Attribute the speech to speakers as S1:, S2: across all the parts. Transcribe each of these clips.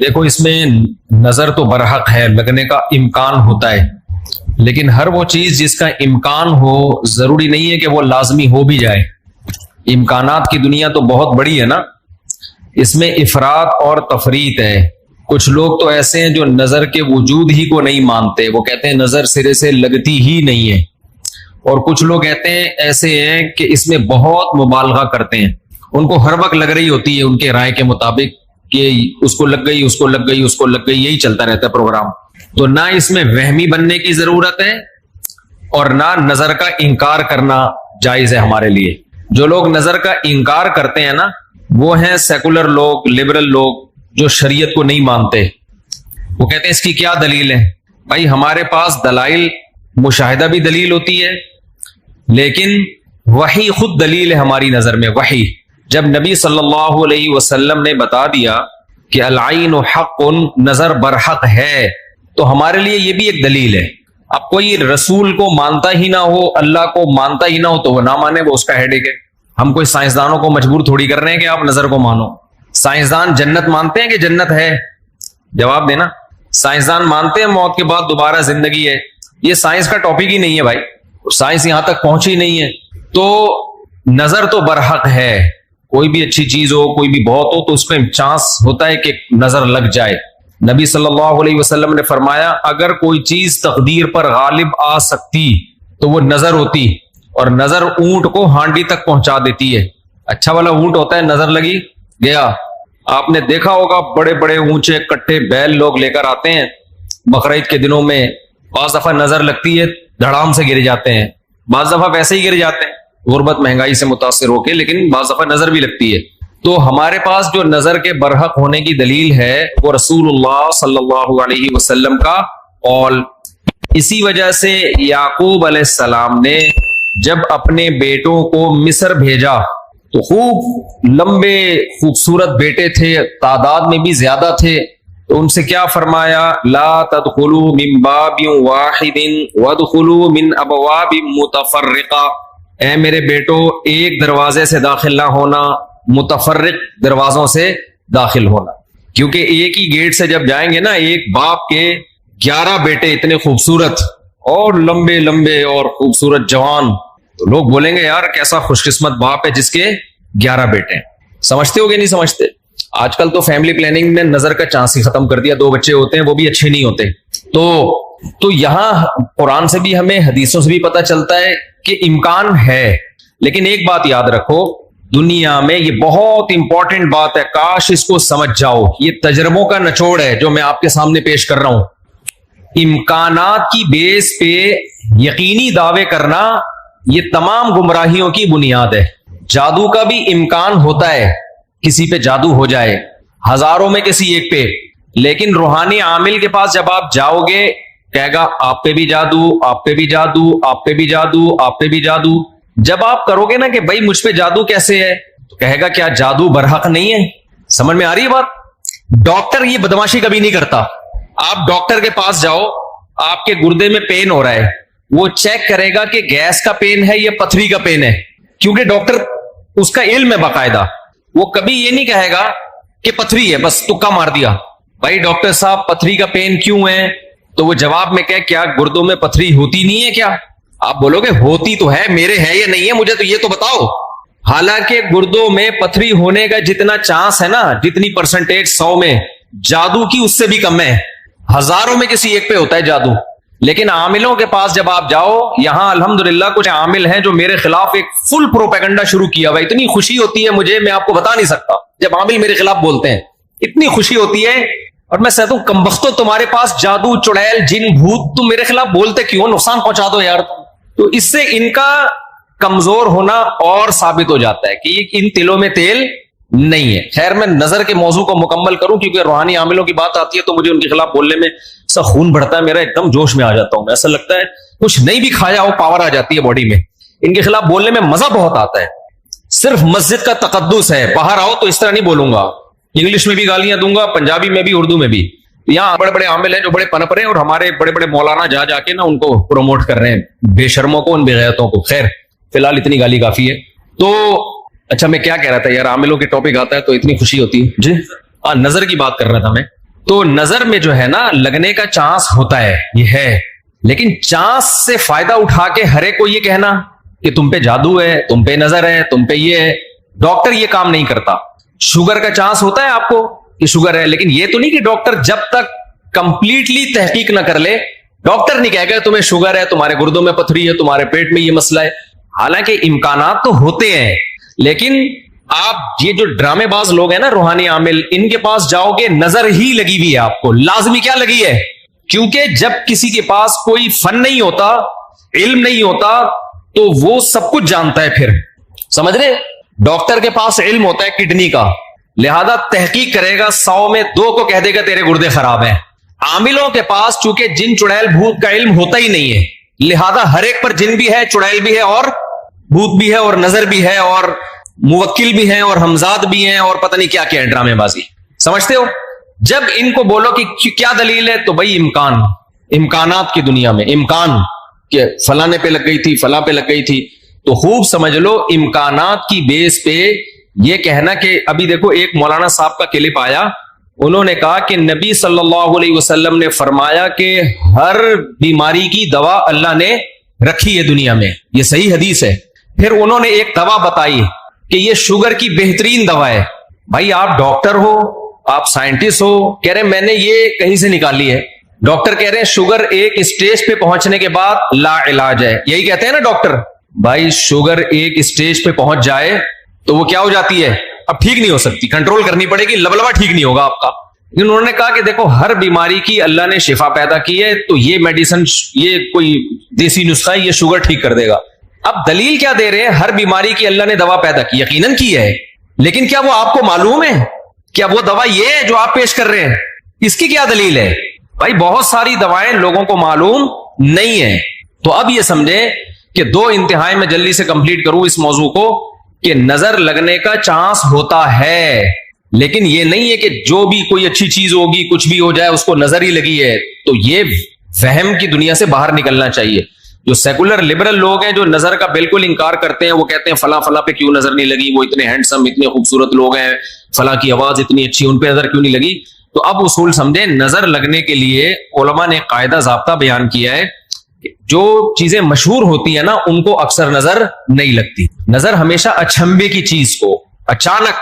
S1: دیکھو اس میں نظر تو برحق ہے، لگنے کا امکان ہوتا ہے، لیکن ہر وہ چیز جس کا امکان ہو ضروری نہیں ہے کہ وہ لازمی ہو بھی جائے۔ امکانات کی دنیا تو بہت بڑی ہے نا، اس میں افراط اور تفریط ہے۔ کچھ لوگ تو ایسے ہیں جو نظر کے وجود ہی کو نہیں مانتے، وہ کہتے ہیں نظر سرے سے لگتی ہی نہیں ہے، اور کچھ لوگ کہتے ہیں ایسے ہیں کہ اس میں بہت مبالغہ کرتے ہیں، ان کو ہر وقت لگ رہی ہوتی ہے ان کے رائے کے مطابق کہ اس کو لگ گئی، اس کو لگ گئی، اس کو لگ گئی، یہی چلتا رہتا ہے پروگرام۔ تو نہ اس میں وہمی بننے کی ضرورت ہے اور نہ نظر کا انکار کرنا جائز ہے ہمارے لیے۔ جو لوگ نظر کا انکار کرتے ہیں نا، وہ ہیں سیکولر لوگ، لبرل لوگ جو شریعت کو نہیں مانتے۔ وہ کہتے ہیں اس کی کیا دلیل ہے؟ بھائی ہمارے پاس دلائل، مشاہدہ بھی دلیل ہوتی ہے، لیکن وحی خود دلیل ہے ہماری نظر میں۔ وحی جب نبی صلی اللہ علیہ وسلم نے بتا دیا کہ العین حق، نظر برحق ہے، تو ہمارے لیے یہ بھی ایک دلیل ہے۔ اب کوئی رسول کو مانتا ہی نہ ہو، اللہ کو مانتا ہی نہ ہو، تو وہ نہ مانے، وہ اس کا ہیڈیک ہے۔ ہم کوئی سائنسدانوں کو مجبور تھوڑی کر رہے ہیں کہ آپ نظر کو مانو۔ سائنسدان جنت مانتے ہیں کہ جنت ہے؟ جواب دینا۔ سائنسدان مانتے ہیں موت کے بعد دوبارہ زندگی ہے؟ یہ سائنس کا ٹاپک ہی نہیں ہے بھائی، سائنس یہاں تک پہنچی نہیں ہے۔ تو نظر تو برحق ہے، کوئی بھی اچھی چیز ہو، کوئی بھی بہت ہو، تو اس میں چانس ہوتا ہے کہ نظر لگ جائے۔ نبی صلی اللہ علیہ وسلم نے فرمایا اگر کوئی چیز تقدیر پر غالب آ سکتی تو وہ نظر ہوتی، اور نظر اونٹ کو ہانڈی تک پہنچا دیتی ہے۔ اچھا والا اونٹ ہوتا ہے، نظر لگی گیا۔ آپ نے دیکھا ہوگا بڑے بڑے اونچے کٹھے بیل لوگ لے کر آتے ہیں بقرعید کے دنوں میں، بعض دفعہ نظر لگتی ہے دھڑام سے گر جاتے ہیں، بعض دفعہ ویسے ہی گر جاتے ہیں غربت مہنگائی سے متاثر ہو کے، لیکن بعض دفعہ نظر بھی لگتی ہے۔ تو ہمارے پاس جو نظر کے برحق ہونے کی دلیل ہے وہ رسول اللہ صلی اللہ علیہ وسلم کا قول۔ اسی وجہ سے یعقوب علیہ السلام نے جب اپنے بیٹوں کو مصر بھیجا تو خوب لمبے خوبصورت بیٹے تھے، تعداد میں بھی زیادہ تھے، تو ان سے کیا فرمایا؟ لا تدخلوا من باب واحد وادخلوا من ابواب متفرقہ۔ اے میرے بیٹو، ایک دروازے سے داخل نہ ہونا، متفرق دروازوں سے داخل ہونا، کیونکہ ایک ہی گیٹ سے جب جائیں گے نا، ایک باپ کے 11 بیٹے اتنے خوبصورت اور لمبے لمبے اور خوبصورت جوان، تو لوگ بولیں گے یار کیسا خوش قسمت باپ ہے جس کے 11 بیٹے ہیں۔ سمجھتے ہو گے نہیں سمجھتے؟ آج کل تو فیملی پلاننگ نے نظر کا چانس ہی ختم کر دیا، 2 بچے ہوتے ہیں وہ بھی اچھے نہیں ہوتے۔ تو یہاں قرآن سے بھی ہمیں، حدیثوں سے بھی پتہ چلتا ہے کہ امکان ہے، لیکن ایک بات یاد رکھو، دنیا میں یہ بہت امپورٹنٹ بات ہے، کاش اس کو سمجھ جاؤ، یہ تجربوں کا نچوڑ ہے جو میں آپ کے سامنے پیش کر رہا ہوں۔ امکانات کی بیس پہ یقینی دعوے کرنا یہ تمام گمراہیوں کی بنیاد ہے۔ جادو کا بھی امکان ہوتا ہے، کسی پہ جادو ہو جائے، ہزاروں میں کسی ایک پہ، لیکن روحانی عامل کے پاس جب آپ جاؤ گے کہے گا آپ پہ بھی جادو، آپ پہ بھی جادو، آپ پہ بھی جادو، آپ پہ بھی جادو۔ جب آپ کرو گے نا کہ بھائی مجھ پہ جادو کیسے ہے، تو کہے گا کیا جادو برحق نہیں ہے؟ سمجھ میں آ رہی ہے بات؟ ڈاکٹر یہ بدماشی کبھی نہیں کرتا۔ آپ ڈاکٹر کے پاس جاؤ، آپ کے گردے میں پین ہو رہا ہے، وہ چیک کرے گا کہ گیس کا پین ہے یا پتھری کا پین ہے، کیونکہ ڈاکٹر اس کا علم ہے باقاعدہ۔ وہ کبھی یہ نہیں کہے گا کہ پتھری ہے بس تکا مار دیا۔ بھائی ڈاکٹر صاحب پتھری کا پین کیوں ہے؟ تو وہ جواب میں کیا گردوں میں پتھری ہوتی نہیں ہے کیا؟ آپ بولو گے ہوتی تو ہے، میرے ہے یا نہیں ہے مجھے تو یہ تو بتاؤ۔ حالانکہ گردوں میں پتھری ہونے کا جتنا چانس ہے نا، جتنی پرسنٹیج 100 میں، جادو کی اس سے بھی کم ہے، ہزاروں میں کسی ایک پہ ہوتا ہے جادو۔ لیکن عاملوں کے پاس جب آپ جاؤ، یہاں الحمدللہ کچھ عامل ہیں جو میرے خلاف ایک فل پروپیگنڈا شروع کیا ہوا، اتنی خوشی ہوتی ہے مجھے، میں آپ کو بتا نہیں سکتا، جب عامل میرے خلاف بولتے ہیں اتنی خوشی ہوتی ہے، اور میں کہتا ہوں کمبختو تمہارے پاس جادو، چڑیل، جن، بھوت، تم میرے خلاف بولتے کیوں؟ نقصان پہنچا دو یار تم۔ تو اس سے ان کا کمزور ہونا اور ثابت ہو جاتا ہے کہ ان تلوں میں تیل نہیں ہے۔ خیر میں نظر کے موضوع کو مکمل کروں، کیونکہ روحانی عاملوں کی بات آتی ہے تو مجھے ان کے خلاف بولنے میں ایسا خون بڑھتا ہے، میرا ایک دم جوش میں آ جاتا ہوں، ایسا لگتا ہے کچھ نہیں بھی کھایا ہو پاور آ جاتی ہے باڈی میں۔ ان کے خلاف بولنے میں مزہ بہت آتا ہے، صرف مسجد کا تقدس ہے، باہر آؤ تو اس طرح نہیں بولوں گا، انگلش میں بھی گالیاں دوں گا، پنجابی میں بھی، اردو میں بھی۔ یہاں بڑے بڑے عامل ہیں جو بڑے پنپ رہے ہیں، اور ہمارے بڑے بڑے مولانا جا کے نا ان کو پروموٹ کر رہے ہیں، بے شرموں کو، ان بے غیرتوں کو۔ خیر فی الحال اتنی گالی کافی ہے۔ تو اچھا میں کیا کہہ رہا تھا یار، عاملوں کے ٹاپک آتا ہے تو اتنی خوشی ہوتی ہے۔ جی نظر کی بات کر رہا تھا میں۔ تو نظر میں جو ہے نا لگنے کا چانس ہوتا ہے، یہ ہے، لیکن چانس سے فائدہ اٹھا کے ہر ایک کو یہ کہنا کہ تم پہ جادو ہے، تم پہ نظر ہے، تم پہ یہ ہے، ڈاکٹر یہ کام نہیں کرتا۔ شوگر کا چانس ہوتا ہے آپ کو کہ شوگر ہے، لیکن یہ تو نہیں کہ ڈاکٹر جب تک کمپلیٹلی تحقیق نہ کر لے، ڈاکٹر نہیں کہے گا تمہیں شوگر ہے، تمہارے گردوں میں پتھری ہے، تمہارے پیٹ میں یہ مسئلہ ہے۔ حالانکہ امکانات تو ہوتے ہیں، لیکن آپ یہ جو ڈرامے باز لوگ ہیں نا، روحانی عامل، ان کے پاس جاؤ گے نظر ہی لگی ہوئی ہے آپ کو، لازمی کیا لگی ہے؟ کیونکہ جب کسی کے پاس کوئی فن نہیں ہوتا، علم نہیں ہوتا، تو وہ سب کچھ جانتا ہے۔ پھر سمجھ رہے، ڈاکٹر کے پاس علم ہوتا ہے کڈنی کا، لہذا تحقیق کرے گا، 100 میں 2 کو کہہ دے گا تیرے گردے خراب ہیں۔ عاملوں کے پاس چونکہ جن چڑیل بھوت کا علم ہوتا ہی نہیں ہے، لہذا ہر ایک پر جن بھی ہے، چڑیل بھی ہے، اور بھوت بھی ہے، اور نظر بھی ہے، اور موکل بھی ہیں، اور ہمزاد بھی ہیں، اور پتہ نہیں کیا کیا ہے، ڈرامے بازی۔ سمجھتے ہو؟ جب ان کو بولو کہ کیا دلیل ہے، تو بھائی امکانات کی دنیا میں امکان کہ فلانے پہ لگ گئی تھی، فلاں پہ لگ گئی تھی، تو خوب سمجھ لو امکانات کی بیس پہ یہ کہنا کہ ابھی دیکھو ایک مولانا صاحب کا کلپ آیا، انہوں نے کہا کہ نبی صلی اللہ علیہ وسلم نے فرمایا کہ ہر بیماری کی دوا اللہ نے رکھی ہے دنیا میں، یہ صحیح حدیث ہے۔ پھر انہوں نے ایک دوا بتائی کہ یہ شوگر کی بہترین دوا ہے۔ بھائی آپ ڈاکٹر ہو، آپ سائنٹسٹ ہو، کہہ رہے ہیں میں نے یہ کہیں سے نکالی ہے۔ ڈاکٹر کہہ رہے ہیں شوگر ایک اسٹیج پہ پہنچنے کے بعد لا علاج ہے، یہی کہتے ہیں نا ڈاکٹر۔ بھائی شوگر ایک اسٹیج پہ پہنچ جائے تو وہ کیا ہو جاتی ہے، اب ٹھیک نہیں ہو سکتی، کنٹرول کرنی پڑے گی، لبلبا ٹھیک نہیں ہوگا آپ کا۔ لیکن انہوں نے کہا کہ دیکھو ہر بیماری کی اللہ نے شفا پیدا کی ہے، تو یہ میڈیسن، یہ کوئی دیسی نسخہ ہے، یہ شوگر ٹھیک کر دے گا۔ اب دلیل کیا دے رہے ہیں؟ ہر بیماری کی اللہ نے دوا پیدا کی، یقیناً کی ہے، لیکن کیا وہ آپ کو معلوم ہے؟ کیا وہ دوا یہ ہے جو آپ پیش کر رہے ہیں؟ اس کی کیا دلیل ہے؟ بھائی بہت ساری دوائیں لوگوں کو معلوم نہیں ہے۔ تو اب یہ سمجھیں کہ 2 انتہائی میں جلدی سے کمپلیٹ کروں اس موضوع کو، کہ نظر لگنے کا چانس ہوتا ہے، لیکن یہ نہیں ہے کہ جو بھی کوئی اچھی چیز ہوگی، کچھ بھی ہو جائے، اس کو نظر ہی لگی ہے۔ تو یہ وہم کی دنیا سے باہر نکلنا چاہیے۔ جو سیکولر لبرل لوگ ہیں جو نظر کا بالکل انکار کرتے ہیں، وہ کہتے ہیں فلاں فلاں پہ کیوں نظر نہیں لگی، وہ اتنے ہینڈسم، اتنے خوبصورت لوگ ہیں، فلاں کی آواز اتنی اچھی، ان پہ نظر کیوں نہیں لگی؟ تو اب اصول سمجھیں، نظر لگنے کے لیے علماء نے قاعدہ ضابطہ بیان کیا ہے کہ جو چیزیں مشہور ہوتی ہیں نا، ان کو اکثر نظر نہیں لگتی۔ نظر ہمیشہ اچھمبے کی چیز کو اچانک،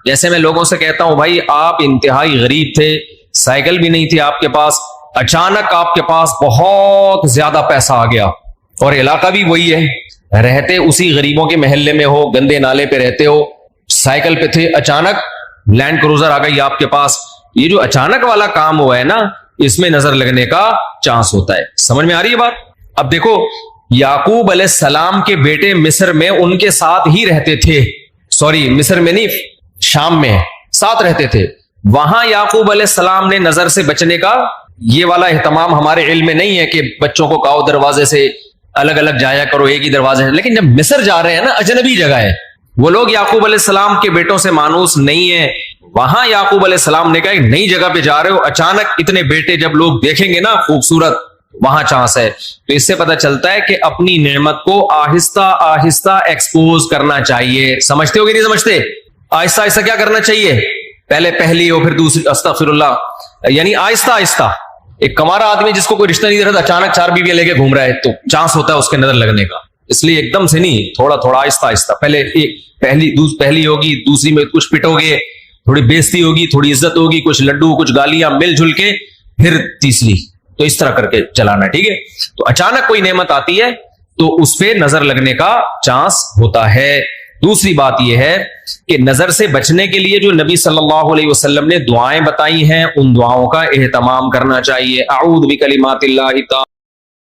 S1: جیسے میں لوگوں سے کہتا ہوں بھائی آپ انتہائی غریب تھے، سائیکل بھی نہیں تھی آپ کے پاس، اچانک آپ کے پاس بہت زیادہ پیسہ آ گیا، اور علاقہ بھی وہی ہے، رہتے اسی غریبوں کے محلے میں ہو، گندے نالے پہ رہتے ہو، سائیکل پہ تھے، اچانک لینڈ کروزر آ گئی آپ کے پاس۔ یہ جو اچانک والا کام ہوا ہے نا، اس میں نظر لگنے کا چانس ہوتا ہے۔ سمجھ میں آ رہی ہے بات؟ اب دیکھو یعقوب علیہ السلام کے بیٹے مصر میں ان کے ساتھ ہی رہتے تھے، سوری مصر میں نہیں، شام میں ساتھ رہتے تھے۔ وہاں یعقوب علیہ السلام نے نظر سے بچنے کا یہ والا اہتمام ہمارے علم میں نہیں ہے کہ بچوں کو کہو دروازے سے الگ الگ جایا کرو، ایک ہی دروازے سے۔ لیکن جب مصر جا رہے ہیں نا، اجنبی جگہ ہے، وہ لوگ یعقوب علیہ السلام کے بیٹوں سے مانوس نہیں ہیں۔ وہاں یعقوب علیہ السلام نے کہا ایک نئی جگہ پہ جا رہے ہو، اچانک اتنے بیٹے جب لوگ دیکھیں گے نا خوبصورت، وہاں چانس ہے۔ تو اس سے پتہ چلتا ہے کہ اپنی نعمت کو آہستہ آہستہ ایکسپوز کرنا چاہیے۔ سمجھتے ہو کہ نہیں سمجھتے؟ آہستہ آہستہ کیا کرنا چاہیے؟ پہلے پہلی ہو، پھر دوسری، استغفر اللہ، یعنی آہستہ آہستہ۔ ایک کمارا آدمی جس کو کوئی رشتہ نہیں دے رہا، اچانک 4 بیویاں لے کے گھوم رہا ہے، تو چانس ہوتا ہے اس کے نظر لگنے کا۔ اس لیے ایک دم سے نہیں، تھوڑا تھوڑا آہستہ آہستہ، پہلے پہلی ہوگی، دوسری میں کچھ پٹو گے، تھوڑی بےزتی ہوگی، تھوڑی عزت ہوگی، کچھ لڈو، کچھ گالیاں مل جل کے، پھر تیسری، تو اس طرح کر کے چلانا، ٹھیک ہے؟ تو اچانک کوئی نعمت آتی ہے تو اس پہ نظر لگنے کا چانس ہوتا ہے۔ دوسری بات یہ ہے کہ نظر سے بچنے کے لیے جو نبی صلی اللہ علیہ وسلم نے دعائیں بتائی ہیں، ان دعاؤں کا اہتمام کرنا چاہیے۔ اعوذ بکلمات اللہ